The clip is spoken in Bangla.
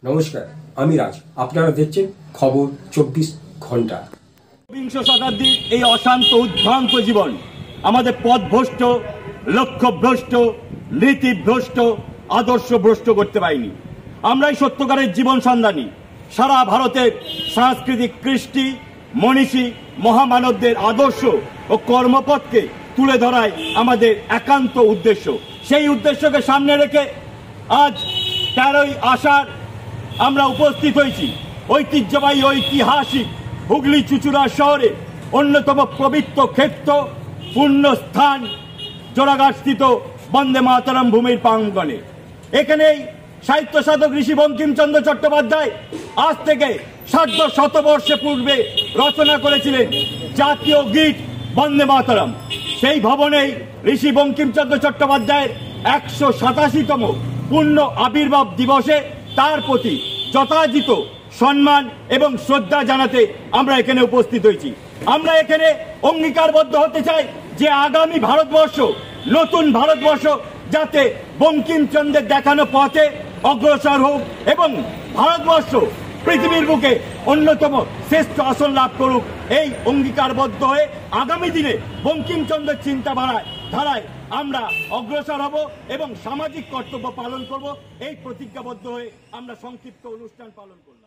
নমস্কার, আমি রাজ। আপনারা দেখছেন খবর 24 ঘন্টা। বিংশ শতাব্দীর এই অশান্ত উদ্ভ্রান্ত জীবন আমাদের পথভ্রষ্ট, লক্ষ্যভ্রষ্ট, নীতিভ্রষ্ট, আদর্শ ভ্রষ্ট করতে পারিনি। আমরাই সত্যকারের জীবন সন্ধানী। সারা ভারতের সাংস্কৃতিক কৃষ্টি, মনীষী, মহামানবদের আদর্শ ও কর্মপথকে তুলে ধরাই আমাদের একান্ত উদ্দেশ্য। সেই উদ্দেশ্যকে সামনে রেখে আজ 13ই আষাঢ় আমরা উপস্থিত হয়েছি ঐতিহ্যবাহী ঐতিহাসিক হুগলি চুঁচুড়া শহরে অন্যতম পবিত্র ক্ষেত্র পুণ্যস্থান জোড়াঘাটস্থিত বন্দে মাতরম ভূমির প্রাঙ্গণে। এখানেই সাহিত্য সাধক ঋষি বঙ্কিমচন্দ্র চট্টোপাধ্যায় আজ থেকে 150 পূর্বে রচনা করেছিলেন জাতীয় গীত বন্দে মাতরম। সেই ভবনেই ঋষি বঙ্কিমচন্দ্র চট্টোপাধ্যায়ের 187তম পূর্ণ আবির্ভাব দিবসে তার প্রতি যথাযথ সম্মান এবং শ্রদ্ধা জানাতে আমরা এখানে উপস্থিত হয়েছি। আমরা এখানে অঙ্গীকারবদ্ধ হতে চাই যে আগামী ভারতবর্ষ, নতুন ভারতবর্ষ যাতে বঙ্কিমচন্দ্রের দেখানো পথে অগ্রসর হোক এবং ভারতবর্ষ পৃথিবীর বুকে অন্যতম শ্রেষ্ঠ আসন লাভ করুক। এই অঙ্গীকারবদ্ধ হয়ে আগামী দিনে বঙ্কিমচন্দ্রের ধারায় আমরা অগ্রসর হব এবং সামাজিক কর্তব্য পালন করব। এই প্রতিজ্ঞাবদ্ধ হয়ে আমরা সংক্ষিপ্ত অনুষ্ঠান পালন করলাম।